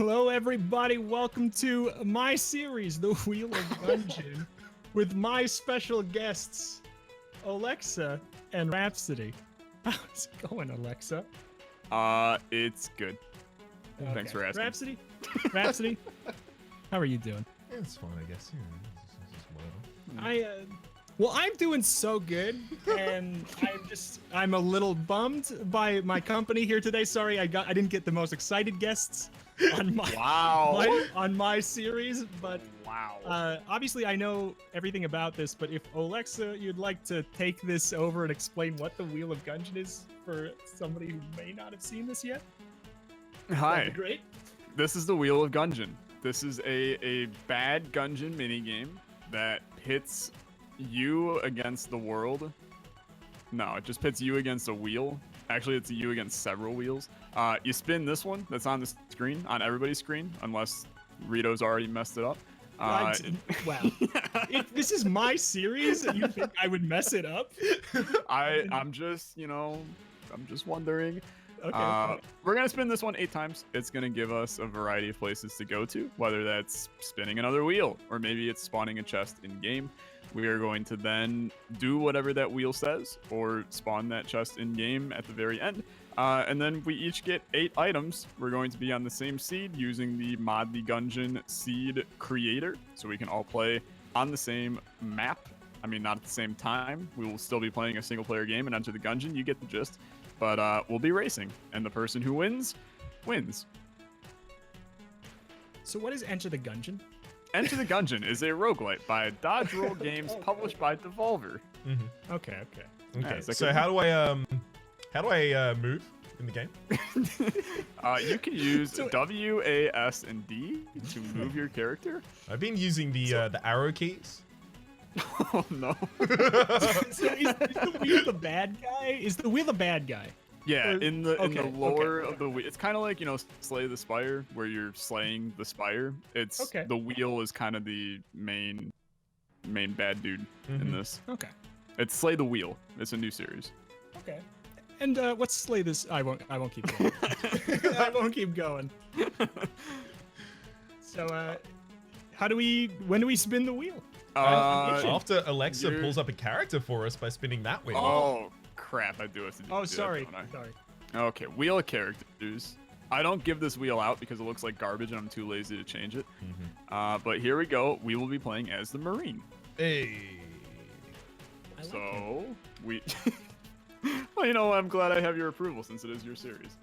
Hello, everybody. Welcome to my series, The Wheel of Gungeon, with my special guests, Olexa and Rhapsody. How's it going, Olexa? It's good. Okay. Thanks for asking. Rhapsody, how are you doing? It's fine, I guess. It's whatever. Well, I'm doing so good, and I'm a little bummed by my company here today. Sorry, I didn't get the most excited guests on my on my series, but obviously I know everything about this. But if Olexa, you'd like to take this over and explain what the Wheel of Gungeon is for somebody who may not have seen this yet. Hi. That'd be great. This is the Wheel of Gungeon. This is a bad Gungeon minigame that pits you against the world. No, it just pits you against a wheel. Actually, it's you against several wheels. You spin this one that's on the screen, on everybody's screen, unless Rito's already messed it up. Wow. This is my series, and you think I would mess it up? I'm just wondering. Okay. We're gonna spin this one 8 times. It's gonna give us a variety of places to go to, whether that's spinning another wheel, or maybe it's spawning a chest in game. We are going to then do whatever that wheel says, or spawn that chest in game at the very end. And then we each get 8 items. We're going to be on the same seed using the Mod the Gungeon seed creator, so we can all play on the same map. I mean, not at the same time. We will still be playing a single player game and enter the Gungeon. You get the gist. But we'll be racing, and the person who wins. So what is Enter the Gungeon? Enter the Gungeon is a roguelite by Dodge Roll Games, published by Devolver. Mm-hmm. Okay. Okay. So how do I move in the game? You can use W, A, S, and D to move your character. I've been using the arrow keys. Oh no. So is the wheel the bad guy? Is the wheel the bad guy? Yeah, Or- in the lore okay. of the wheel, it's kind of like, Slay the Spire, where you're slaying the spire. It's the wheel is kind of the main bad dude in this. Okay. It's Slay the Wheel. It's a new series. Okay. And what's Slay this? I won't keep going. I won't keep going. So when do we spin the wheel? After Alexa pulls up a character for us by spinning that wheel. Oh crap! I do have to do that, sorry. don't I? Sorry. Okay, wheel of characters. I don't give this wheel out because it looks like garbage and I'm too lazy to change it. But here we go. We will be playing as the Marine. Hey. So we. Well, I'm glad I have your approval since it is your series.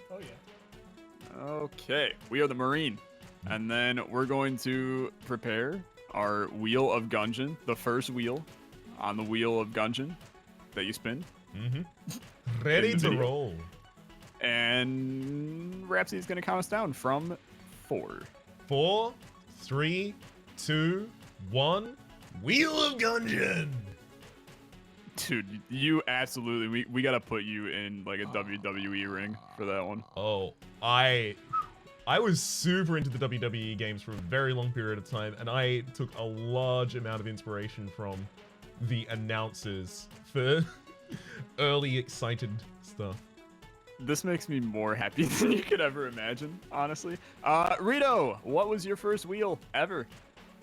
Oh yeah. Okay, we are the Marine. And then we're going to prepare our Wheel of Gungeon, the first wheel on the Wheel of Gungeon that you spin. Ready to roll. And Rhapsody's going to count us down from 4. 4, 3, 2, 1. Wheel of Gungeon. Dude, you absolutely, we got to put you in like a WWE ring for that one. Oh, I was super into the WWE games for a very long period of time, and I took a large amount of inspiration from the announcers for early excited stuff. This makes me more happy than you could ever imagine, honestly. Rito, what was your first wheel ever?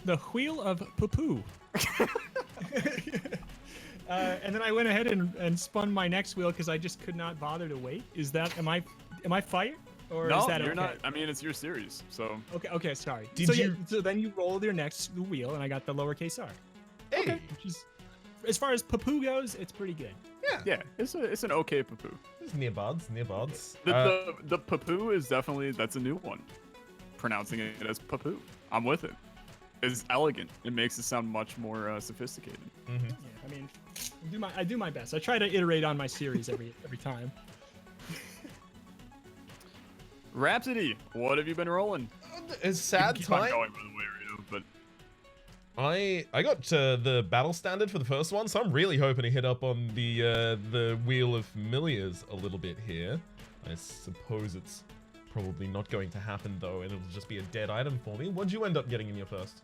The Wheel of Poo-Poo. And then I went ahead and spun my next wheel because I just could not bother to wait. Am I fired? Or no, is that you're okay? not. I mean, it's your series, so. Okay, sorry. Did So then you rolled your next wheel, and I got the lowercase r. Hey. Okay. Which is, as far as Poo-Poo goes, it's pretty good. Yeah, it's an okay Poo-Poo. It's near buds. The Poo-Poo is definitely, that's a new one. Pronouncing it as Poo-Poo. I'm with it. It's elegant. It makes it sound much more sophisticated. Yeah, I mean, I do my best. I try to iterate on my series every time. Rhapsody, what have you been rolling? It's sad Keep time. on going, by the way, Rito, but I got the battle standard for the first one, so I'm really hoping to hit up on the Wheel of Familiars a little bit here. I suppose it's probably not going to happen though, and it'll just be a dead item for me. What'd you end up getting in your first?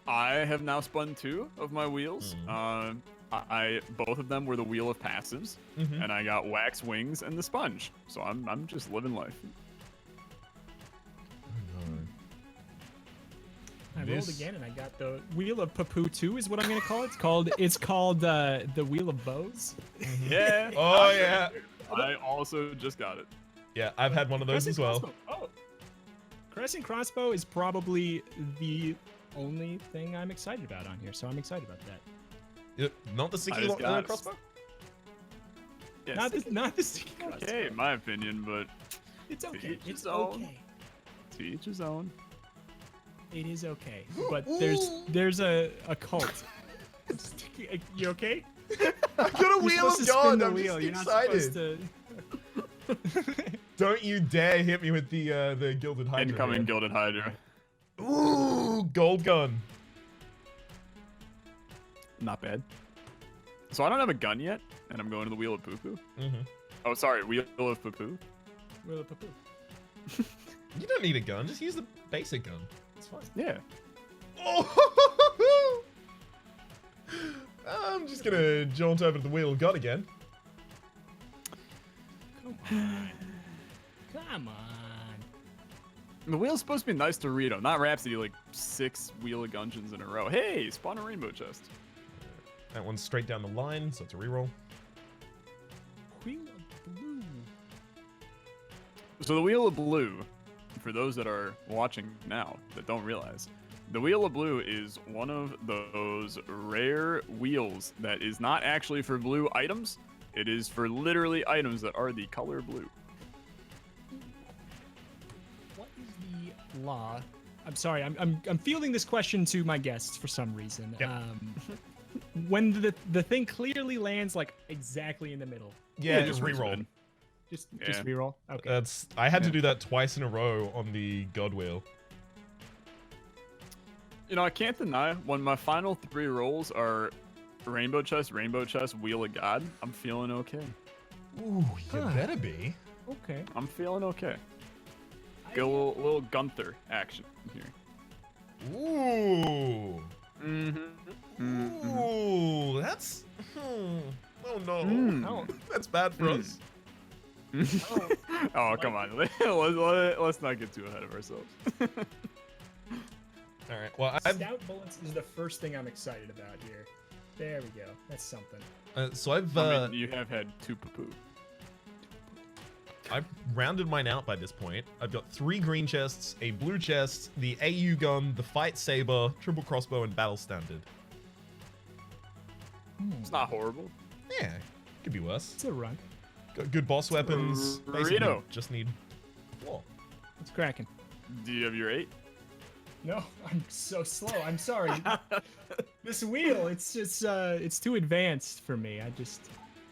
I have now spun 2 of my wheels. Both of them were the Wheel of Passives, and I got Wax Wings and the Sponge. So I'm just living life. I rolled again, and I got the Wheel of Papoo 2 is what I'm gonna call it. It's called the Wheel of Bows. Yeah. Oh yeah. I also just got it. Yeah, I've had one of those as well. Crossbow. Oh, Crescent Crossbow is probably the only thing I'm excited about on here, so I'm excited about that. Not the sticky just got it. crossbow? Yeah, Not the sticky crossbow. okay, in my opinion, but It's okay. each It's his own. okay. to each his own. It is okay. But there's a cult. You okay? I got a You're wheel supposed of to spin God. the I'm wheel. just You're not excited. supposed to. Don't you dare hit me with the Gilded Hydra. Incoming here. Gilded Hydra. Ooh, gold gun. Not bad. So I don't have a gun yet, and I'm going to the Wheel of Poo-Poo. Mm-hmm. Oh, sorry, Wheel of Poo-Poo. Wheel of Papoo. You don't need a gun. Just use the basic gun. It's fine. Yeah. Oh! I'm just gonna jaunt over to the Wheel of God again. Come on. Come on. The wheel's supposed to be nice to Rito, not Rhapsody, like 6 Wheel of Gungeons in a row. Hey, spawn a rainbow chest. That one's straight down the line, so it's a reroll. Wheel of Blue. So the Wheel of Blue, for those that are watching now that don't realize, the Wheel of Blue is one of those rare wheels that is not actually for blue items. It is for literally items that are the color blue. What is the law? I'm sorry. I'm fielding this question to my guests for some reason. Yep. When the thing clearly lands like exactly in the middle. Yeah, just just reroll. respin. Just Yeah. reroll. Okay. I had to Yeah. do that twice in a row on the God Wheel. You know, I can't deny when my final 3 rolls are rainbow chest, Wheel of God, I'm feeling okay. Ooh, you Huh. better be. Okay. I'm feeling okay. Get a little Gunther action here. Ooh. Mm-hmm. Ooh, that's. Oh no. Mm. That's bad for us. Oh, come on. Let's not get too ahead of ourselves. All right. Well, I've Stout bullets is the first thing I'm excited about here. There we go. That's something. so I've I mean, you have had 2 poo-poo. I've rounded mine out by this point. I've got 3 green chests, a blue chest, the AU gun, the fight saber, triple crossbow, and battle standard. It's not horrible. Yeah, could be worse. It's a run. Got good boss weapons. Basically, Rito. just need floor. It's cracking. Do you have your 8? No, I'm so slow. I'm sorry. This wheel, it's just it's too advanced for me.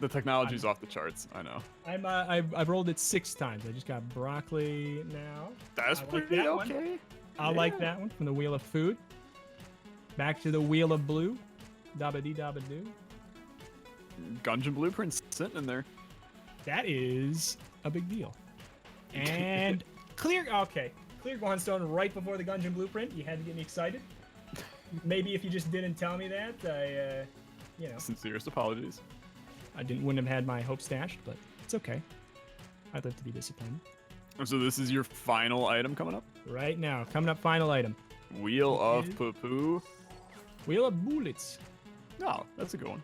The technology's off the charts, I know. I've rolled it 6 times. I just got broccoli now. That's I like pretty that one. okay. I like that one from the Wheel of Food. Back to the Wheel of Blue. Dabba dee dabba doo. Gungeon blueprints sitting in there. That is a big deal. And clear. Okay, clear Guanstone right before the Gungeon blueprint. You had to get me excited. Maybe if you just didn't tell me that, you know, Sincerest apologies. wouldn't have had my hopes dashed. But it's okay. I'd live to be disappointed. So this is your final item coming up? Right now, coming up, final item. Wheel of Is- poo-poo. Wheel of Bullets. Oh, that's a good one.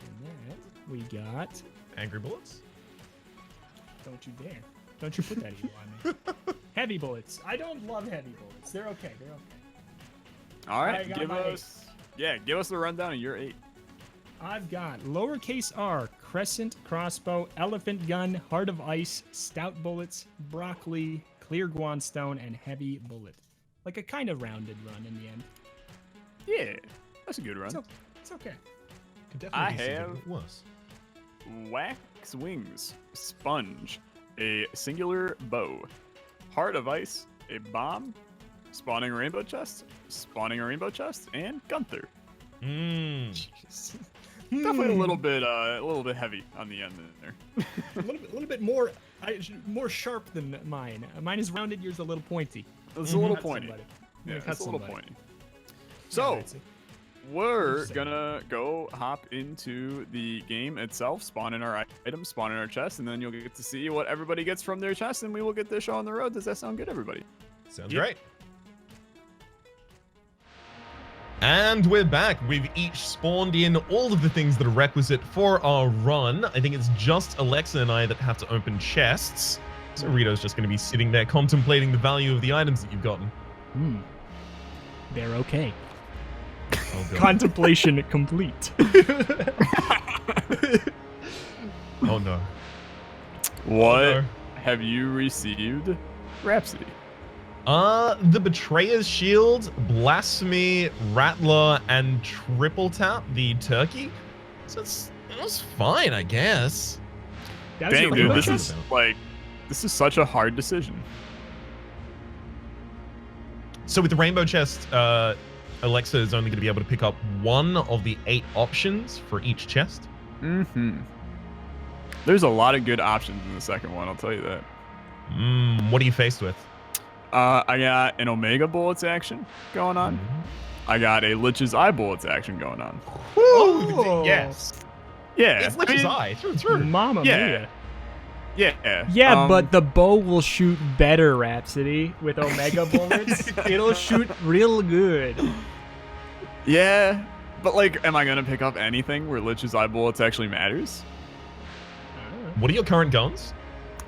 And that we got. Angry bullets. Don't you dare. Don't you put that evil on me. Heavy bullets. I don't love heavy bullets. They're okay. They're okay. All I right, got give my us the rundown of your 8. I've got lowercase r, crescent, crossbow, elephant gun, heart of ice, stout bullets, broccoli, clear guanstone, and heavy bullet. Like a kind of rounded run in the end. Yeah, that's a good run. It's okay. Could definitely I be something have- worse. Wax wings, sponge, a singular bow, heart of ice, a bomb, spawning a rainbow chest, and Gunther. Mmm. Definitely a little bit heavy on the end there. a little bit more, more sharp than mine. Mine is rounded. Yours a little pointy. It's a little Cut pointy. somebody. Yeah, Cut it's a little somebody. pointy. So, Yeah, we're Say. gonna go hop into the game itself, spawn in our items, spawn in our chest, and then you'll get to see what everybody gets from their chest, and we will get this show on the road. Does that sound good, everybody? Sounds Yep. great. And we're back. We've each spawned in all of the things that are requisite for our run. I think it's just Olexa and I that have to open chests. So Rito's just going to be sitting there contemplating the value of the items that you've gotten. They're okay. Oh, God. Contemplation complete. Oh, no. What Oh, no. have you received, Rhapsody? The Betrayer's Shield, Blasphemy, Rattler, and Triple Tap, the turkey. So that's fine, I guess. That's Dang, your dude, rainbow this chest? is such a hard decision. So with the Rainbow Chest, Alexa is only going to be able to pick up one of the 8 options for each chest. There's a lot of good options in the second one, I'll tell you that. What are you faced with? I got an Omega Bullets action going on. I got a Lich's Eye Bullets action going on. Oh. Yes. Yeah. It's Lich's Eye, through and through. Mama Yeah. mia. Yeah. Yeah, but the bow will shoot better, Rhapsody, with Omega bullets. It'll shoot real good. Yeah. But, like, am I going to pick up anything where Lich's Eye Bullets actually matters? What are your current guns?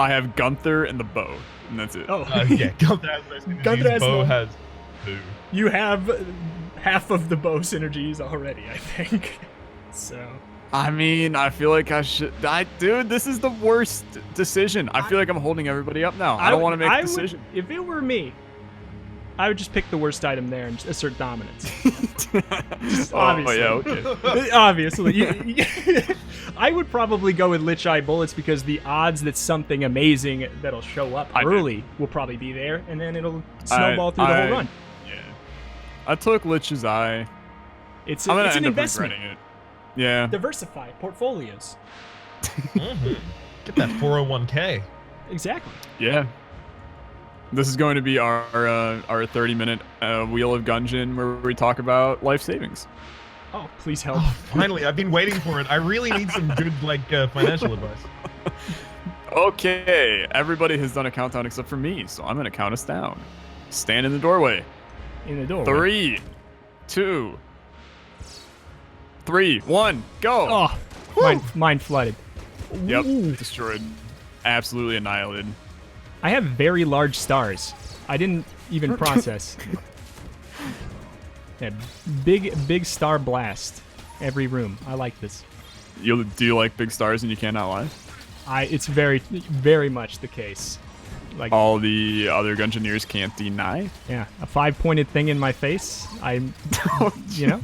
I have Gunther and the bow, and that's it. Oh, Yeah, Gunther has those synergies. Gunther has Bow no- has 2. you have half of the bow synergies already, I think. So. I mean, I feel like I should. Dude, this is the worst decision. I feel like I'm holding everybody up now. I don't want to make a decision. If it were me, I would just pick the worst item there and just assert dominance. Just obviously. Oh, yeah, okay. Obviously. I would probably go with Lich Eye Bullets because the odds that something amazing that'll show up early will probably be there, and then it'll snowball through the whole run. Yeah. I took Lich's Eye. It's I'm gonna an end up investment. regretting it. Yeah. Diversify portfolios. Get that 401k. Exactly. Yeah. This is going to be our 30-minute Wheel of Gungeon where we talk about life savings. Oh, please help. Oh, finally, I've been waiting for it. I really need some good, financial advice. Okay, everybody has done a countdown except for me, so I'm going to count us down. Stand in the doorway. In the door. 3, 2, 3, 1, go! Oh, mine flooded. Yep, Ooh. destroyed. Absolutely annihilated. I have very large stars. I didn't even process. Yeah, big star blast. Every room. I like this. Do you like big stars and you cannot lie? It's very much the case. Like All the other Gungeoneers can't deny. yeah, a 5-pointed thing in my face. I'm, you know.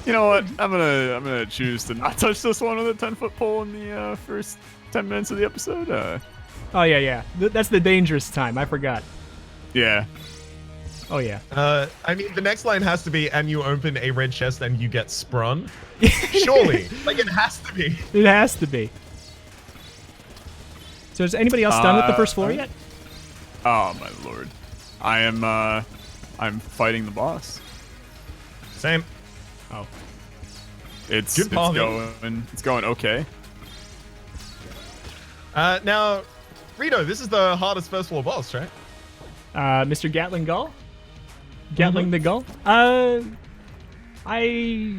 You know what? I'm gonna choose to not touch this one with a 10-foot pole in the first 10 minutes of the episode. Oh yeah. That's the dangerous time. I forgot. Yeah. Oh yeah. I mean, the next line has to be, and you open a red chest and you get sprung. Surely. It has to be. It has to be. So is anybody else done with the first floor yet? Oh my lord. I'm fighting the boss. Same. Oh. It's Good ball, it's going okay. Now, Rito, this is the hardest first floor boss, right? Mr. Gatling Gull? Gatling the Gull? I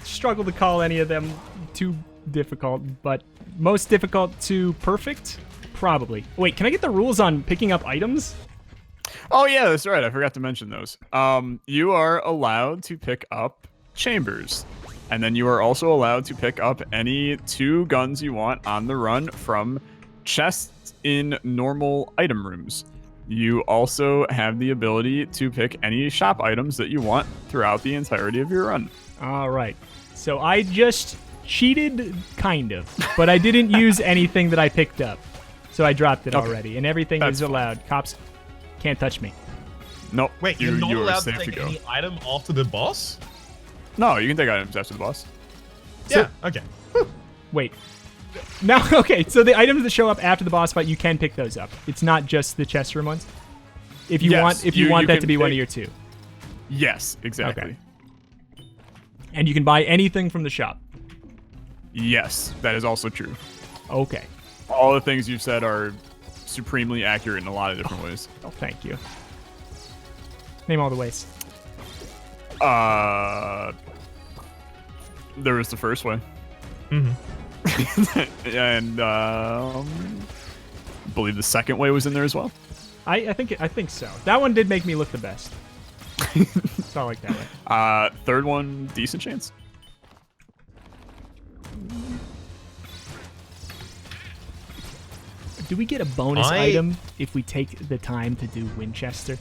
struggle to call any of them too difficult, but most difficult to perfect? Probably. Wait, can I get the rules on picking up items? Oh yeah, that's right. I forgot to mention those. You are allowed to pick up chambers, and then you are also allowed to pick up any 2 guns you want on the run from chests in normal item rooms. You also have the ability to pick any shop items that you want throughout the entirety of your run. All right. So I just cheated, kind of, but I didn't use anything that I picked up. So I dropped it already, and everything is allowed. Cops can't touch me. Nope. Wait, you you're not are allowed to safe take to go. any item after the boss? No, you can take items after the boss. Yeah, okay. Wait. Now, okay, so the items that show up after the boss fight, you can pick those up. It's not just the chest room ones. If you Yes, want, you that can to be one of pick- your 2, Yes, exactly. Okay. And you can buy anything from the shop. Yes, that is also true. Okay. All the things you've said are supremely accurate in a lot of different ways. Oh, thank you. Name all the ways. There was the first way. And I believe the second way was in there as well. I think so. That one did make me look the best. So I like that way. Third one, decent chance. Do we get a bonus item if we take the time to do Winchester?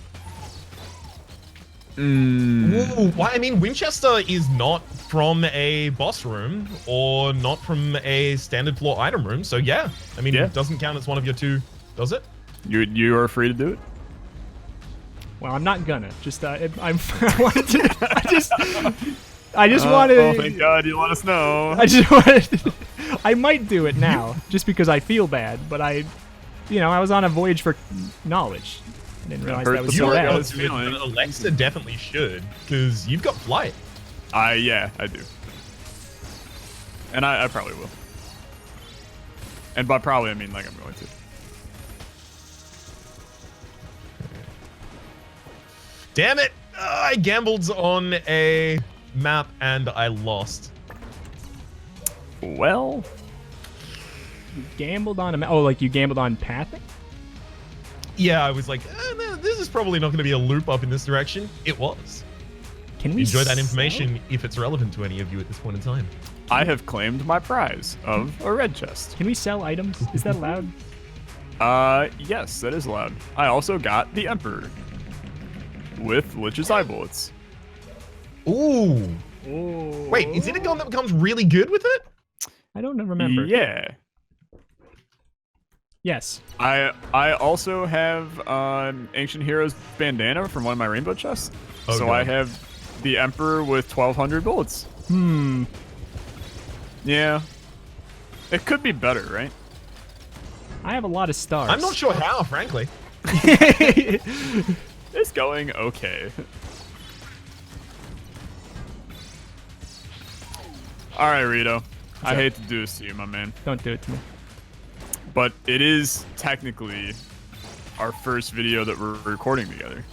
Ooh, why? I mean, Winchester is not from a boss room or not from a standard floor item room, so yeah. I mean, it doesn't count as one of your two, does it? You are free to do it. Well, I'm not gonna. Just I wanted to. I just wanted. Oh, thank God you let us know. I just wanted. I might do it now, just because I feel bad. But I was on a voyage for knowledge. I didn't realize that was so bad. Olexa definitely should, because you've got flight. Yeah, I do. And I probably will. And by probably, I mean like I'm going to. Damn it! I gambled on a map and I lost. Well, you gambled on a map. Oh, like you gambled on pathing? Yeah, I was like, no, this is probably not going to be a loop up in this direction. It was. Can we enjoy that information if it's relevant to any of you at this point in time? I have claimed my prize of a red chest. Can we sell items? Is that allowed? Yes, that is allowed. I also got the Emperor with Lich's eye bullets. Ooh. Ooh. Wait, is it a gun that becomes really good with it? I don't remember. Yeah. Yes. I also have Ancient Heroes bandana from one of my rainbow chests. Oh, so God. I have the Emperor with 1,200 bullets. Yeah. It could be better, right? I have a lot of stars. I'm not sure how, frankly. It's going okay. All right, Rito. I hate to do this to you, my man. Don't do it to me. But it is technically our first video that we're recording together.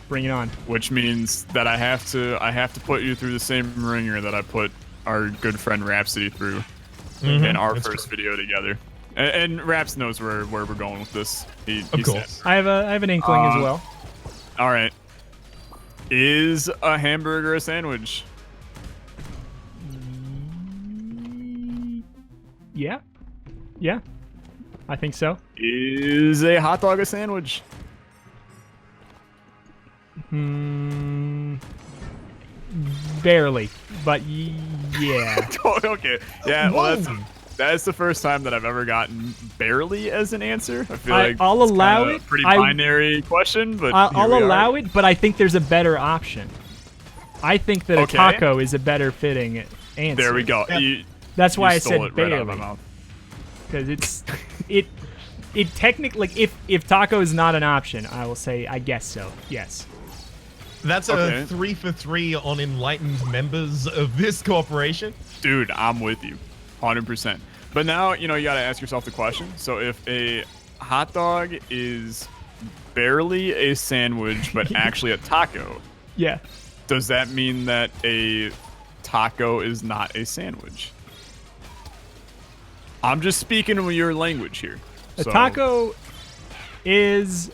Bring it on. Which means that I have to put you through the same ringer that I put our good friend Rhapsody through in our first video together. And Raps knows where we're going with this. Of course. I have an inkling as well. All right. Is a hamburger a sandwich? Yeah. Yeah. I think so. Is a hot dog a sandwich? Barely, but yeah. Okay. Yeah, well, that's the first time that I've ever gotten barely as an answer. I feel like I'll it's allow kinda it. a pretty binary question, but I'll allow it, but I think there's a better option. I think that a taco is a better fitting answer. There we go. That's why I said right barely. out of my mouth. Because it technically, if taco is not an option, I will say I guess so. Yes. That's a 3 for 3 on enlightened members of this corporation. Dude, I'm with you, 100%. But now you gotta ask yourself the question. So if a hot dog is barely a sandwich but actually a taco, yeah, does that mean that a taco is not a sandwich? I'm just speaking with your language here. A taco is.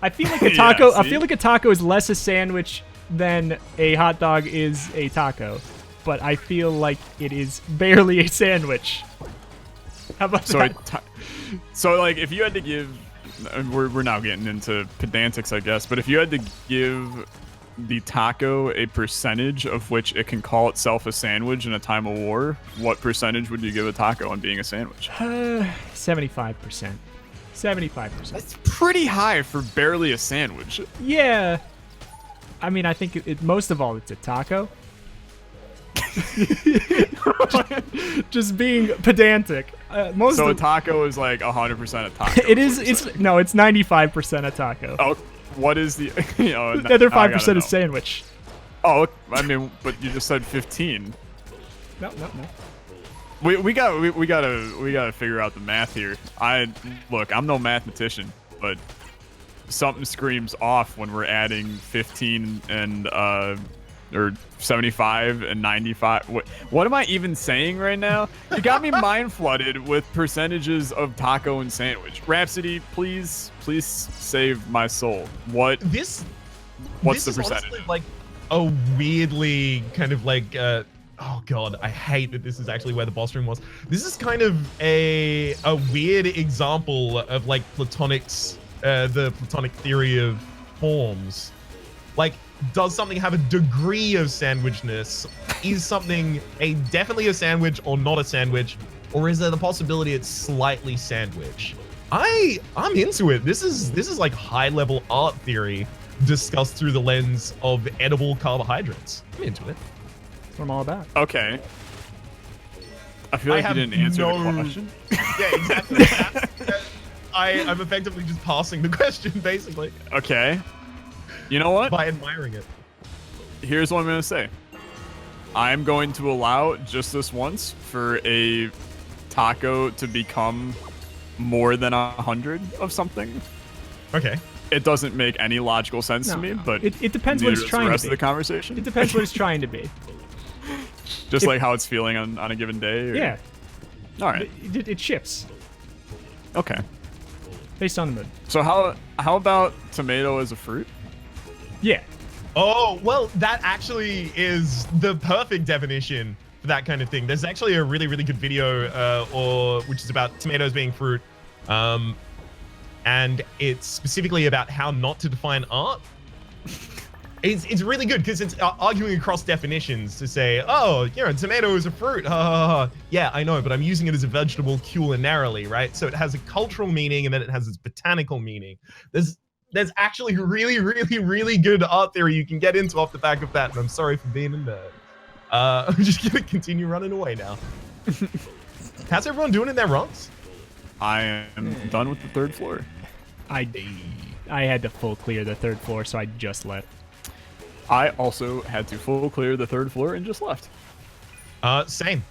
I feel like a taco. I feel like a taco is less a sandwich than a hot dog is a taco, but I feel like it is barely a sandwich. How about that? So like, if you had to give, we're now getting into pedantics, I guess. But if you had to give the taco a percentage of which it can call itself a sandwich in a time of war, what percentage would you give a taco on being a sandwich? 75%. 75%. That's pretty high for barely a sandwich. Yeah. I mean, I think most of all, it's a taco. just being pedantic. So a taco is like 100% a taco. It is. It's 95% a taco. Oh, what is the? The other 5% is sandwich. Oh, I mean, but you just said 15. No. We gotta figure out the math here. Look, I'm no mathematician, but something screams off when we're adding 15 and or 75 and 95. What am I even saying right now? You got me mind flooded with percentages of taco and sandwich. Rhapsody, please save my soul. What's the percentage? Honestly like a weirdly kind of like oh god, I hate that this is actually where the boss room was. This is kind of a weird example of like Platonic's the Platonic theory of forms. Like, does something have a degree of sandwichness? Is something definitely a sandwich or not a sandwich? Or is there the possibility it's slightly sandwich? I'm into it. This is like high level art theory discussed through the lens of edible carbohydrates. I'm into it. That's what I'm all about. Okay. I feel like you didn't answer the question. Yeah, exactly. I'm effectively just passing the question, basically. Okay. You know what? By admiring it. Here's what I'm going to say. I'm going to allow just this once for a taco to become more than 100 of something. Okay. It doesn't make any logical sense to me, but it depends what it's trying to be. The rest of the conversation. It depends what it's trying to be. Just like how it's feeling on a given day? Or... Yeah. All right. It shifts. Okay. Based on the mood. So how about tomato as a fruit? Yeah. Oh, well, that actually is the perfect definition for that kind of thing. There's actually a really, really good video which is about tomatoes being fruit. And it's specifically about how not to define art. It's really good because it's arguing across definitions to say, oh, you know, tomato is a fruit. Yeah, I know, but I'm using it as a vegetable culinarily, right? So it has a cultural meaning and then it has its botanical meaning. There's actually really, really, really good art theory you can get into off the back of that. And I'm sorry for being a nerd. I'm just going to continue running away now. How's everyone doing in their runs? I am done with the third floor. I had to full clear the third floor, so I just left. I also had to full clear the third floor and just left. Same.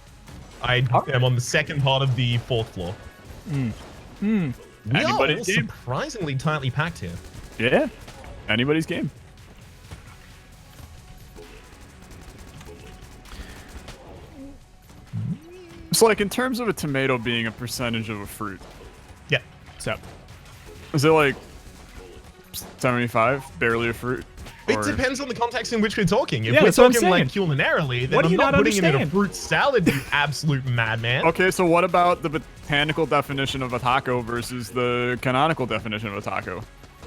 I am on the second part of the fourth floor. We are all surprisingly tightly packed here. Yeah. Anybody's game. So, like, in terms of a tomato being a percentage of a fruit. Yeah. So. Is it like 75? Barely a fruit? It depends on the context in which we're talking. If yeah, we're talking like culinarily, then I'm not putting it in a fruit salad, you absolute madman. Okay, so what about the botanical definition of a taco versus the canonical definition of a taco?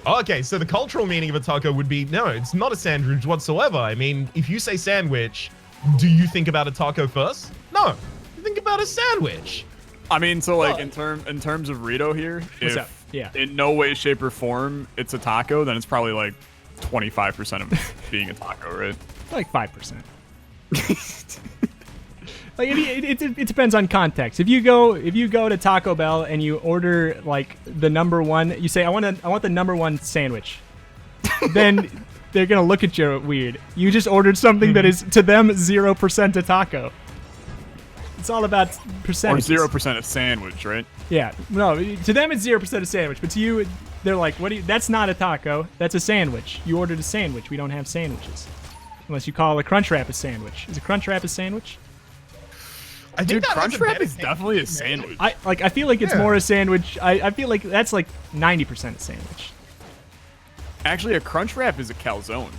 Okay, so the cultural meaning of a taco would be, no, it's not a sandwich whatsoever. I mean, if you say sandwich, do you think about a taco first? No, you think about a sandwich. I mean, so like in terms of Rito here, if in no way, shape, or form it's a taco, then it's probably like 25% of being a taco, right? Like 5%. Like it depends on context. If you go to Taco Bell and you order like the number one, you say I want the number one sandwich, then they're gonna look at you weird. You just ordered something that is to them 0% a taco. It's all about percentage. Or 0% a sandwich, right? Yeah. No, to them it's 0% a sandwich, but to you, they're like, "What? That's not a taco. That's a sandwich. You ordered a sandwich. We don't have sandwiches, unless you call a Crunchwrap a sandwich. Is a Crunchwrap a sandwich?" I think Crunchwrap is definitely a sandwich. I feel like it's more a sandwich. I feel like that's like 90% a sandwich. Actually, a Crunchwrap is a calzone.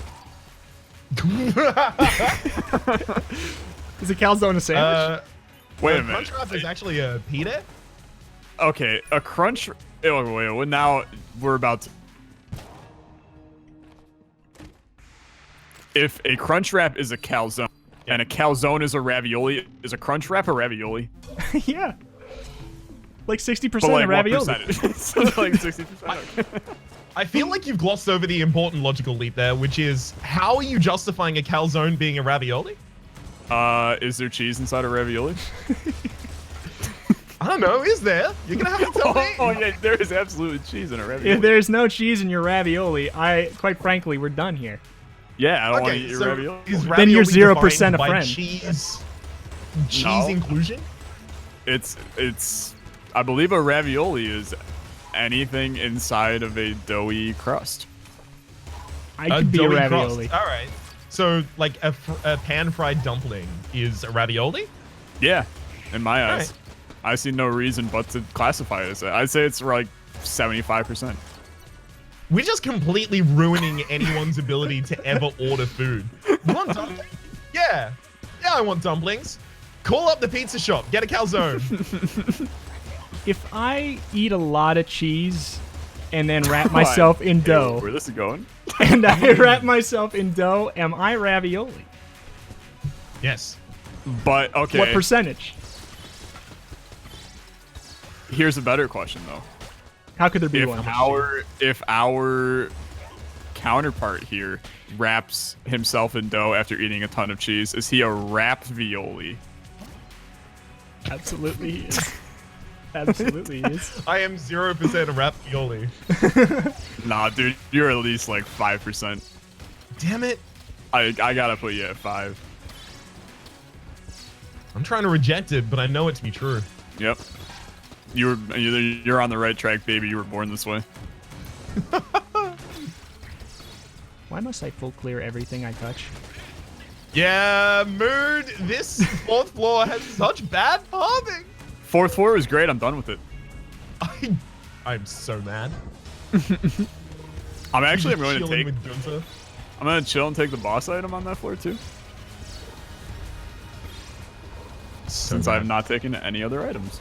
Is a calzone a sandwich? Wait a minute. Crunchwrap is actually a pita? Okay, a crunch. Wait, now we're about to. If a Crunchwrap is a calzone and a calzone is a ravioli, is a Crunchwrap a ravioli? Yeah. Like 60% like of ravioli. What percentage? So like 60%. I feel like you've glossed over the important logical leap there, which is how are you justifying a calzone being a ravioli? Is there cheese inside a ravioli? I don't know. Is there? You're gonna have to tell me. Oh yeah, there is absolutely cheese in a ravioli. If there's no cheese in your ravioli, quite frankly, we're done here. Yeah, I don't want to eat your ravioli. Then you're 0% a friend. Cheese No. inclusion? It's. I believe a ravioli is anything inside of a doughy crust. I could be a doughy ravioli. crust. All right. So like a pan-fried dumpling is a ravioli? Yeah, in my eyes. Right. I see no reason but to classify it as that. I'd say it's like 75%. We're just completely ruining anyone's ability to ever order food. You want dumplings? Yeah. Yeah, I want dumplings. Call up the pizza shop. Get a calzone. If I eat a lot of cheese and then wrap myself in dough, Where this is going? and I wrap myself in dough, am I ravioli? Yes. But, okay. What percentage? Here's a better question, though. How could there be one? If our counterpart here wraps himself in dough after eating a ton of cheese, is he a Rhapsody? Absolutely he is. Absolutely he is. I am 0% ravioli. Nah, dude, you're at least like 5%. Damn it. I gotta put you at 5. I'm trying to reject it, but I know it to be true. Yep. You're on the right track, baby. You were born this way. Why must I full clear everything I touch? Yeah, Mood, this 4th floor has such bad pathing. 4th floor is great. I'm done with it. I'm so mad. I'm going to Chilling take. with Gunter. I'm gonna chill and take the boss item on that floor too. Since I've not taken any other items.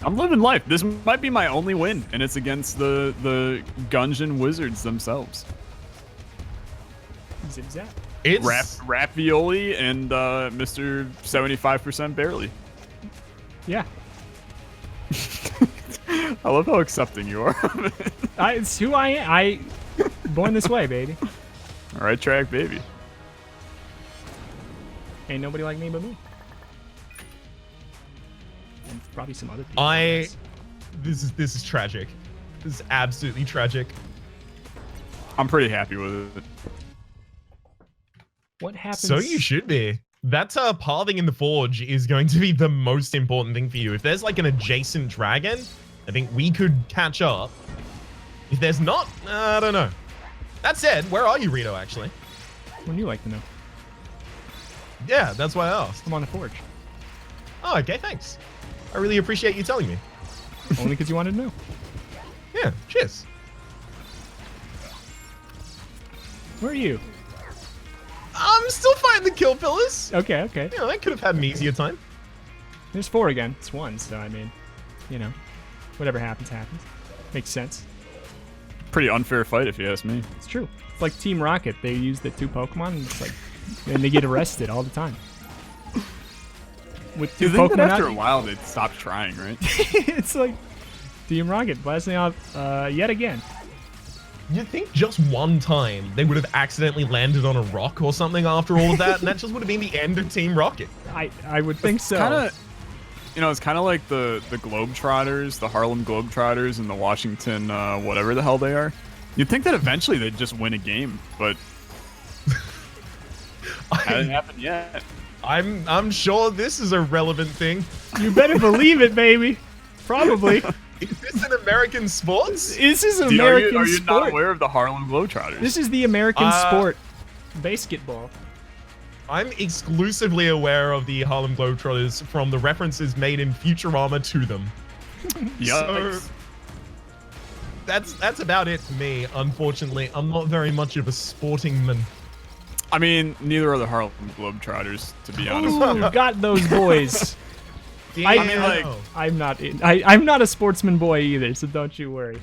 I'm living life. This might be my only win, and it's against the Gungeon wizards themselves. Zip zap. It's Ravioli and Mr. 75% barely. Yeah. I love how accepting you are. It's who I am. Born this way, baby. All right, track, baby. Ain't nobody like me but me. And probably some other people. This is tragic. This is absolutely tragic. I'm pretty happy with it. What happens? So you should be. That pathing in the forge is going to be the most important thing for you. If there's like an adjacent dragon, I think we could catch up. If there's not, I don't know. That said, where are you, Rito, actually? Wouldn't you like to know? Yeah, that's why I asked. I'm on the forge. Oh, okay, thanks. I really appreciate you telling me. Only because you wanted to know. Yeah, cheers. Where are you? I'm still fighting the kill pillars. Okay, okay. You know, I could have had an easier time. There's 4 again. It's 1, so I mean, you know, whatever happens, happens. Makes sense. Pretty unfair fight, if you ask me. It's true. It's like Team Rocket. They use the 2 Pokemon, and it's like, and they get arrested all the time. With 2 You think Pokemon that after out, a while they'd stop trying, right? it's like Team Rocket blasting off yet again. You'd think just one time they would have accidentally landed on a rock or something after all of that, and that just would have been the end of Team Rocket. I would think so. It's kind of like the Globetrotters, the Harlem Globetrotters, and the Washington whatever the hell they are. You'd think that eventually they'd just win a game, but hasn't happened yet. I'm sure this is a relevant thing. You better believe it, baby. Probably. Is this an American sports? This is Dude, American are you sport. not aware of the Harlem Globetrotters? This is the American sport. Basketball. I'm exclusively aware of the Harlem Globetrotters from the references made in Futurama to them. Yikes. So that's about it for me, unfortunately. I'm not very much of a sporting man. I mean, neither are the Harlem Globetrotters, to be honest with you. Ooh, got those boys. I mean, like, I'm not a sportsman boy either, so don't you worry.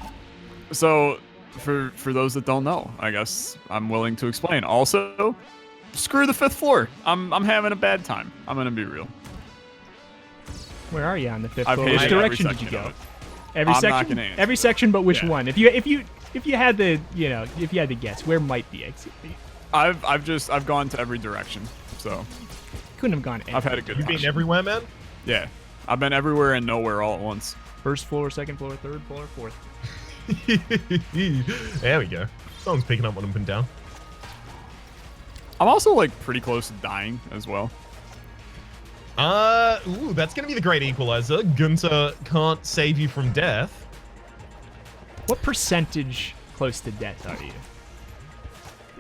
So, for those that don't know, I guess I'm willing to explain. Also, screw the 5th floor. I'm having a bad time. I'm gonna be real. Where are you on the 5th I've floor? hated Which every direction did you section go? of it. Every I'm not section. gonna answer. Every section, but which Yeah. one? If you had to, if you had to guess, where might the exit be? I've gone to every direction, so Couldn't have gone. I've had a good You've time. been everywhere, man? Yeah, I've been everywhere and nowhere all at once. First floor, second floor, third floor, fourth. There we go. Someone's picking up what I'm putting down. I'm also like pretty close to dying as well. Ooh, that's gonna be the great equalizer. Gunter can't save you from death. What percentage close to death are you?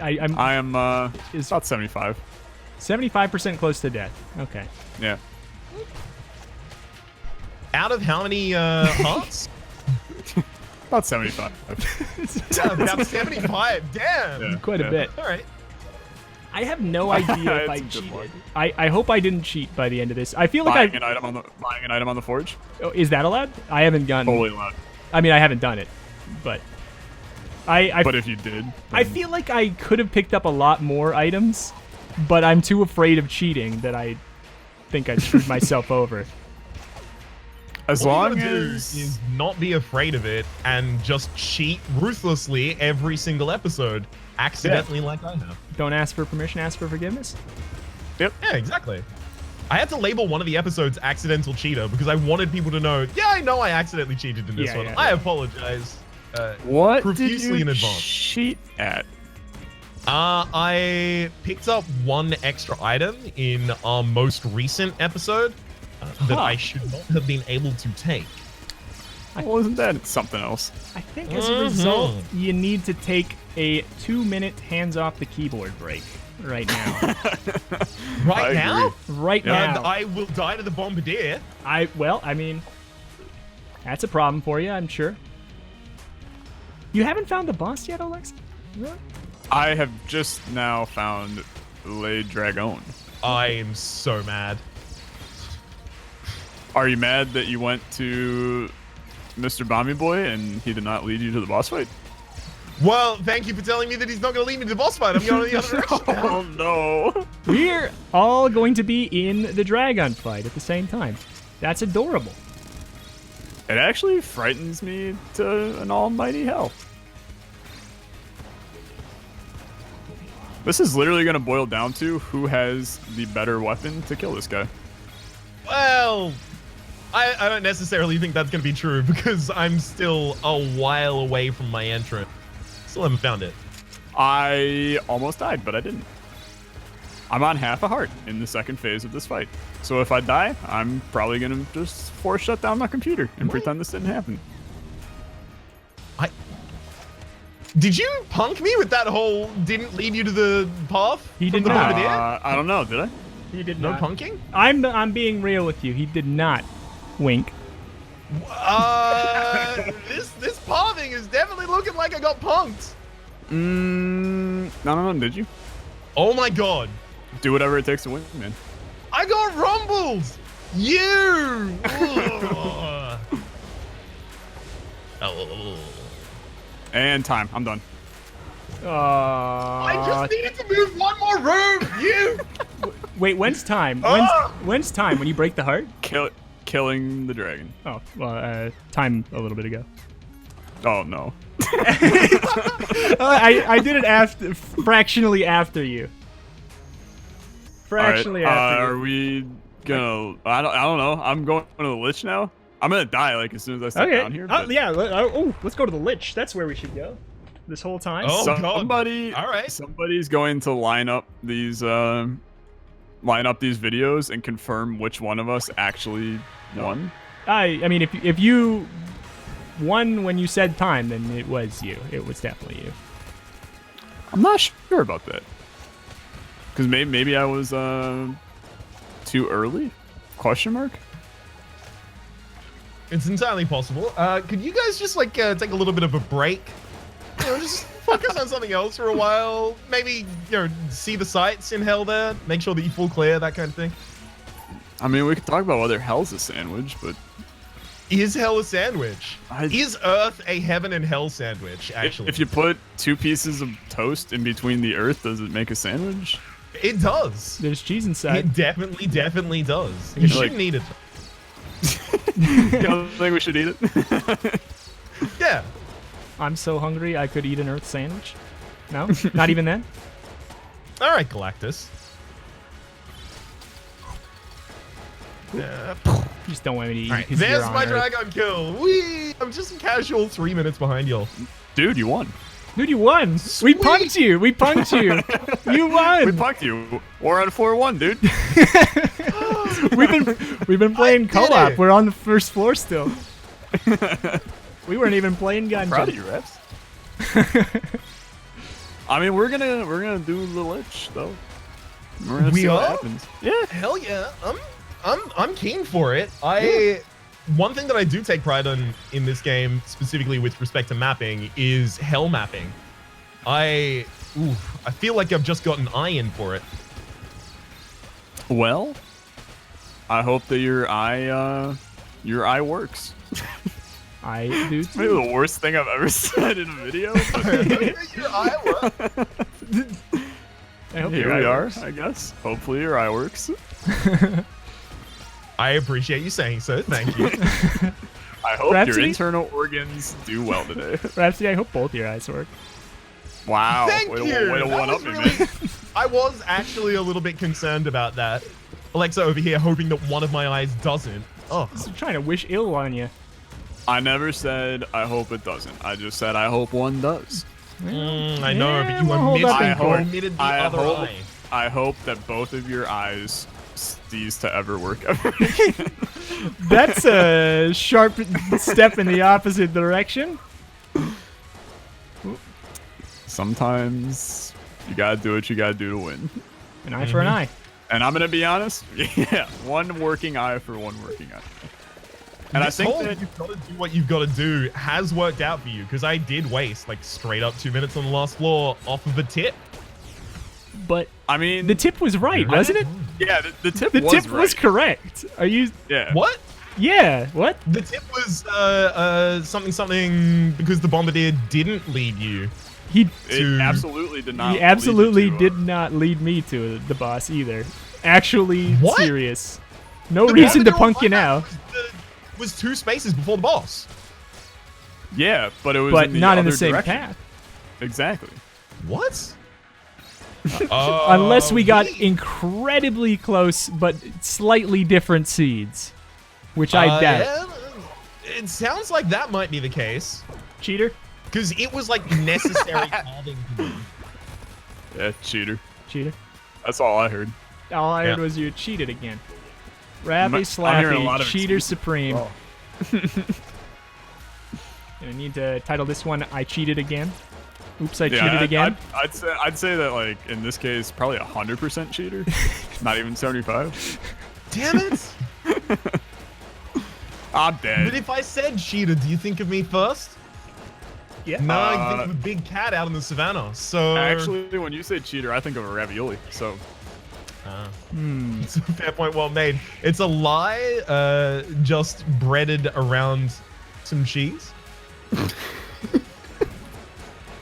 I am about 75. 75% close to death. Okay. Yeah. Out of how many hearts? About 75. Yeah, about 75. Damn. Yeah. Quite a bit. All right. I have no idea if I It's a good one. cheated. I hope I didn't cheat by the end of this. I feel like buying an item on the forge. Oh, is that allowed? I haven't done. Totally allowed. I mean, I haven't done it, but But if you did, I feel like I could have picked up a lot more items, but I'm too afraid of cheating that I think I screwed myself over. as All long you gotta do as is not be afraid of it and just cheat ruthlessly every single episode, accidentally like I have. Don't ask for permission, ask for forgiveness. Yep. Yeah, exactly. I had to label one of the episodes accidental cheater because I wanted people to know, yeah, I know I accidentally cheated in this Yeah, one. yeah, I yeah. apologize. what did Profusely you in advance. cheat at? I picked up one extra item in our most recent episode that I should not have been able to take. Wasn't that something else? I think as a result, you need to take a 2-minute hands off the keyboard break right now. Right I now? agree. Right And now. I will die to the bombardier. I mean, that's a problem for you, I'm sure. You haven't found the boss yet, Olexa? Really? I have just now found Le Dragon. I am so mad. Are you mad that you went to Mr. Bomby Boy and he did not lead you to the boss fight? Well, thank you for telling me that he's not going to lead me to the boss fight. I'm going in the other direction now. Oh no! We're all going to be in the dragon fight at the same time. That's adorable. It actually frightens me to an almighty hell. This is literally going to boil down to who has the better weapon to kill this guy. Well, I don't necessarily think that's going to be true because I'm still a while away from my entrance. Still haven't found it. I almost died, but I didn't. I'm on half a heart in the second phase of this fight. So if I die, I'm probably going to just force shut down my computer and pretend this didn't happen. Did you punk me with that whole didn't lead you to the path? He from did the not. bombardier? I don't know, did I? He did No not. punking? I'm being real with you. He did not. Wink. This pathing is definitely looking like I got punked. No, did you? Oh my god. Do whatever it takes to win, man. I got rumbled! You! Ugh. Oh. And time. I'm done. I just needed to move one more room! You! Wait, when's time? When's time? When you break the heart? Killing the dragon. Oh, well, time a little bit ago. Oh, no. I did it fractionally after you. Fractionally All right, after you. are we gonna... I don't know. I'm going to the Lich now. I'm gonna die, like, as soon as I sit down here. Oh, yeah. Let's go to the Lich. That's where we should go. This whole time. Oh, God. Somebody, All right. Somebody's going to line up these videos and confirm which one of us actually won. I mean, if you won when you said time, then it was you. It was definitely you. I'm not sure about that. Because maybe I was too early? Question mark? It's entirely possible. Could you guys just like take a little bit of a break? You know, just focus on something else for a while. Maybe, you know, see the sights in hell there. Make sure that you full clear, that kind of thing. I mean, we could talk about whether hell's a sandwich, but... Is hell a sandwich? Is Earth a heaven and hell sandwich, actually? If you put 2 pieces of toast in between the earth, does it make a sandwich? It does. There's cheese inside. It definitely does. You Like- shouldn't eat it. You don't think we should eat it? Yeah. I'm so hungry I could eat an Earth sandwich. No? Not even then? All right, Galactus. You just don't want me to eat. All right, 'cause you're there's on my Earth. dragon kill. Whee! I'm just a casual 3 minutes behind y'all. Dude, you won. Dude, you won. Sweet. We punked you. We punked you. You won. We punked you. We're on 4-1, dude. we've been playing did co-op. it. We're on the first floor still. We weren't even playing Proud of Gungeon. you, Reps. I mean, we're gonna do the lich though. We're gonna We see what are? happens. Yeah. Hell yeah, I'm keen for it. One thing that I do take pride in this game, specifically with respect to mapping, is hell mapping. I feel like I've just got an eye in for it. Well, I hope that your eye works. I do Maybe too. the worst thing I've ever said in a video. But Your eye works. I hope here your we eye are, works. I guess. Hopefully your eye works. I appreciate you saying so. Thank you. I hope Rhapsody? your internal organs do well today. Rhapsody, I hope both your eyes work. Wow. Thank way you. To, way to That one was up me, really- man. I was actually a little bit concerned about that. Alexa over here hoping that one of my eyes doesn't. Oh. I'm trying to wish ill on you. I never said I hope it doesn't. I just said I hope one does. I know, Yeah, but you we'll hold up in court. omitted the I other hope, eye. I hope that both of your eyes cease to ever work ever again. That's a sharp step in the opposite direction. Sometimes you gotta do what you gotta do to win. An eye for an eye. And I'm gonna be honest, yeah, one working eye for one working eye. And This I think whole that you've got to do what you've got to do has worked out for you, because I did waste like straight up 2 minutes on the last floor off of a tip. But I mean the tip was right, wasn't it? Yeah, the tip The was tip right. was correct. Are you? Yeah. What? Yeah. What? The tip was something because the bombardier didn't lead you. He It absolutely did not. he absolutely lead you to, did not lead me to the boss either. Actually, What? serious. No The reason to bombardier punk you on now. was 2 spaces before the boss. Yeah, but it was But in the not in the other same direction. path. Exactly. What? Unless we got wait. incredibly close, but slightly different seeds. Which I doubt. Yeah, it sounds like that might be the case. Cheater? Because it was like necessary pathing to me. Yeah, cheater. Cheater. That's all I heard. All I heard Yeah. was you cheated again. I'm Rappy hearing a lot Slappy, of Cheater excuses. Supreme. Oh. I need to title this one I Cheated Again. Oops, I Yeah, cheated again. I'd say that like in this case probably 100% cheater, not even 75. Damn it! I'm But dead. if I said cheater, do you think of me first? Yeah. No, you think of a big cat out in the savannah. So Actually, when you say cheater, I think of a ravioli. So it's a fair point, well made. It's a lie, just breaded around some cheese.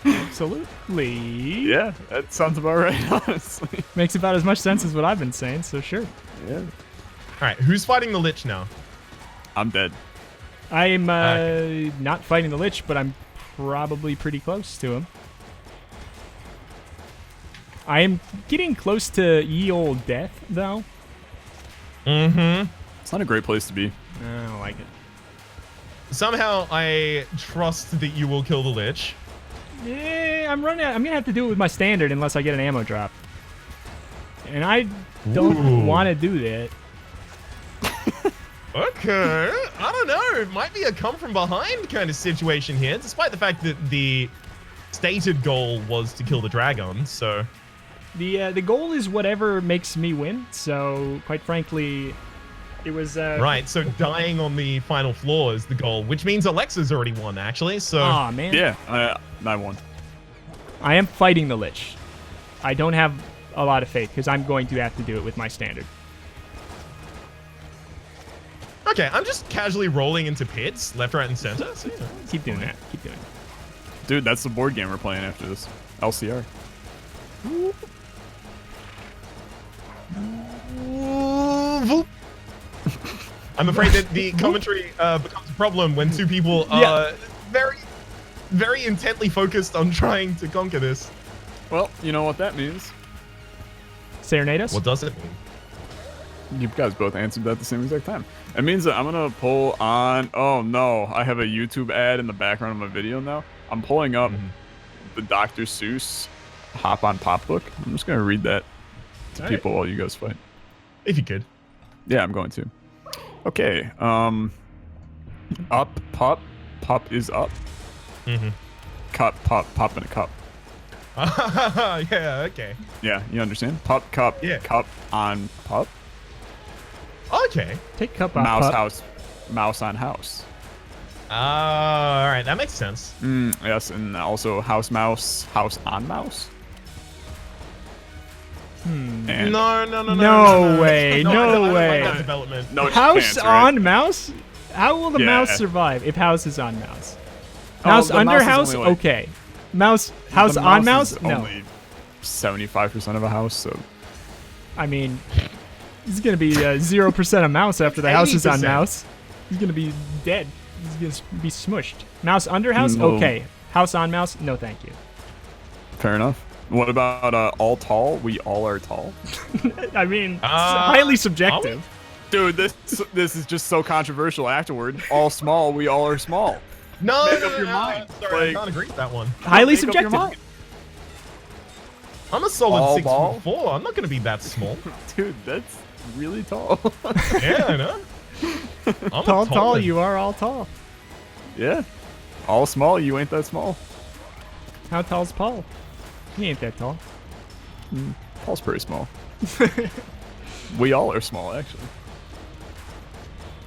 Absolutely. yeah, that sounds about right, honestly. Makes about as much sense as what I've been saying, so sure. Yeah. All right, who's fighting the Lich now? I'm dead. I'm Okay. not fighting the Lich, but I'm probably pretty close to him. I am getting close to ye old death, though. Mm-hmm. It's not a great place to be. I don't like it. Somehow I trust that you will kill the Lich. Yeah, I'm running out. I'm gonna have to do it with my standard unless I get an ammo drop. And I don't Ooh. want to do that. Okay, I don't know. It might be a come from behind kind of situation here, despite the fact that the stated goal was to kill the dragon. So The goal is whatever makes me win. So quite frankly, it was right. So dying on the final floor is the goal, which means Alexa's already won actually. So Aw, man. Yeah, I won. I am fighting the Lich. I don't have a lot of faith because I'm going to have to do it with my standard. okay, I'm just casually rolling into pits, left, right, and center. So, you know. Keep doing that. Keep doing it. Dude, that's the board game we're playing after this. LCR. I'm afraid that the commentary becomes a problem when two people are very, very intently focused on trying to conquer this. Well, you know what that means. Serenade us? What does it mean? You guys both answered that at the same exact time. It means that I'm gonna pull on. Oh no, I have a YouTube ad in the background of my video now. I'm pulling up the Dr. Seuss Hop on Pop book. I'm just gonna read that to All right. people while you guys fight. If you could. Yeah, I'm going to. Okay. Up, pup. Pup is up. Mm-hmm. Cup, pop in a cup. Yeah, okay. Yeah, you understand? Pup, cup, Yeah. cup on pup. Okay. Take cup off. Mouse pup. house, mouse on house. All right, that makes sense. Yes, and also house mouse, house on mouse. And No way, I no don't like way. that development. no House chance, right? on mouse? How will the Yeah. mouse survive if house is on mouse? Oh, Mouse the under mouse is house? only, like- Okay. Mouse house The on is mouse? No. Only 75% of a house, so I mean, he's gonna be 0% of mouse after the house is on 80%. mouse. He's gonna be dead. He's gonna be smushed. Mouse under house? No. Okay. House on mouse? No, thank you. fair enough. What about all tall? We all are tall. I mean, it's highly subjective. Dude, this is just so controversial afterward. All small, we all are small. No, Make no, up your no, mind. Sorry, Like- I can't agree with that one. Highly Make up your subjective. mind. I'm a solid All 6'4". I'm not gonna be that small. Dude, that's really tall. Yeah, I know. I'm a Tall, man. you are all tall. Yeah. All small, you ain't that small. How tall's Paul? He ain't that tall. Paul's pretty small. We all are small, actually.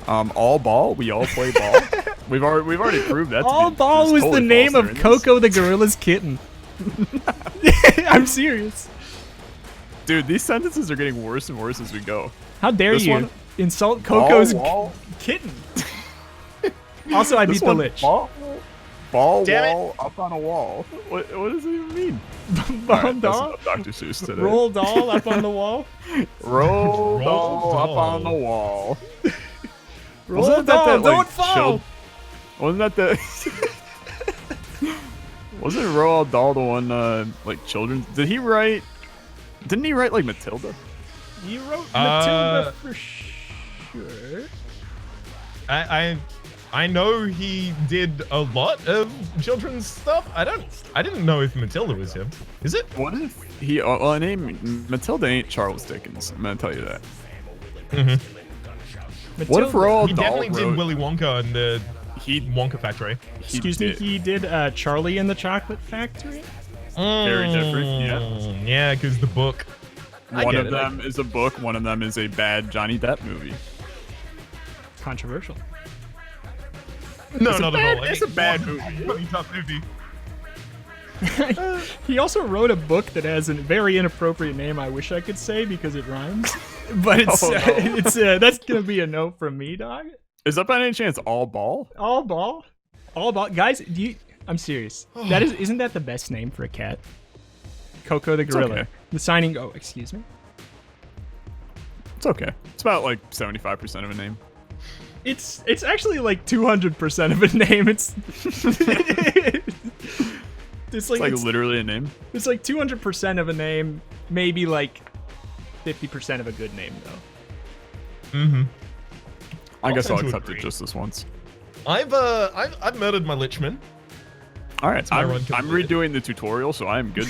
All ball, we all play ball. We've already proved that. All Ball was the name of Coco the gorilla's kitten. I'm serious. Dude, these sentences are getting worse and worse as we go. How dare This you one- insult Coco's wall. kitten? Also, I This beat the one, Lich. Ball Damn it. wall up on a wall. What does it even mean? Ball Alright, that's doll? enough Dr. Seuss today. Roll doll up on the wall? Roll doll up doll. on the wall. Roll Wasn't that doll, that, like, don't fall! Wasn't that the? Wasn't Roald Dahl the one like children? Didn't he write like Matilda? You wrote Matilda for sure. I know he did a lot of children's stuff. I didn't know if Matilda was him. Is it? What if he? Well, Matilda ain't Charles Dickens. I'm gonna tell you that. Mm-hmm. What if Roald He Dahl definitely did wrote- Willy Wonka and the He Wonka Factory. Excuse me, he did Charlie and the Chocolate Factory? Very different, yeah. Yeah, because the book. I One get of it. them is a book. One of them is a bad Johnny Depp movie. Controversial. No, It's a not bad- at all. it's a bad movie. Really tough movie. He also wrote a book that has a very inappropriate name I wish I could say because it rhymes. But it's Oh, no. it's that's gonna be a no from me, dog. Is that by any chance all ball? All ball, guys. Do you? I'm serious. Isn't that the best name for a cat? Coco the gorilla. okay. The signing. Oh, excuse me. It's okay. It's about like 75% of a name. It's actually like 200% of a name. It's It's like it's, literally a name. it's like 200% of a name, maybe like 50% of a good name though. Mm-hmm. I guess I'll tend to accept it agree. just this once. I've murdered my Lichman. All right, my I'm run completed. redoing the tutorial, so I'm good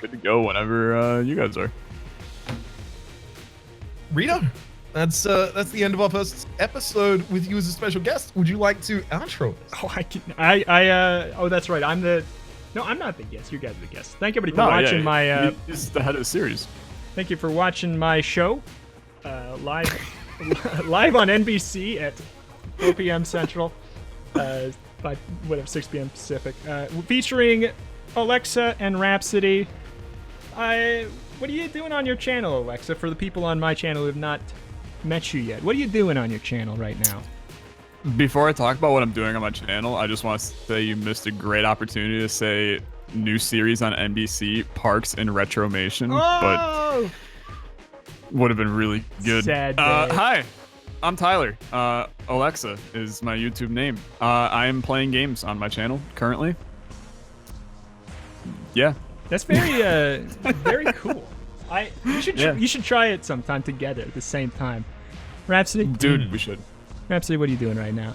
to go whenever you guys are. Rita, that's the end of our first episode with you as a special guest. Would you like to outro us? Oh, oh, that's right. No, I'm not the guest. You guys are the guest. Thank everybody for No, watching yeah, my. he's the head of the series. Thank you for watching my show, live live on NBC at 4 p.m. Central, by 6 p.m. Pacific, featuring Olexa and Rhapsody. What are you doing on your channel, Alexa? For the people on my channel who have not met you yet, what are you doing on your channel right now? Before I talk about what I'm doing on my channel, I just want to say you missed a great opportunity to say new series on NBC, Parks and Retromation, Oh! but would have been really good. Sad day. Hi, I'm Tyler. Alexa is my YouTube name. I am playing games on my channel currently. Yeah. That's very very cool. Yeah. You should try it sometime together at the same time. Rhapsody, Dude, we should. Rhapsody, what are you doing right now?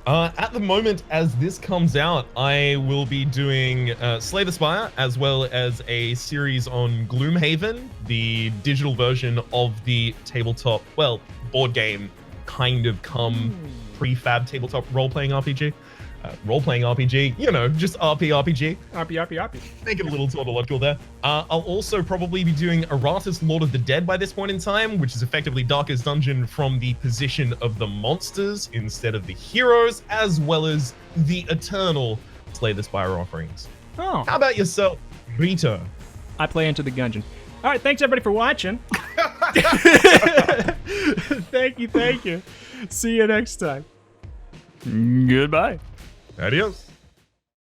At the moment, as this comes out, I will be doing Slay the Spire, as well as a series on Gloomhaven, the digital version of the tabletop, well, board game kind of come prefab tabletop role-playing RPG. Role-playing RPG, you know, just RPG. RP. Make it a little tautological there. I'll also probably be doing Aratus Lord of the Dead by this point in time, which is effectively Darkest Dungeon from the position of the monsters instead of the heroes, as well as the Eternal Slay the Spire offerings. Oh. How about yourself, Rita? I play into the Gungeon. All right, thanks everybody for watching. Thank you. See you next time. Goodbye. Adios.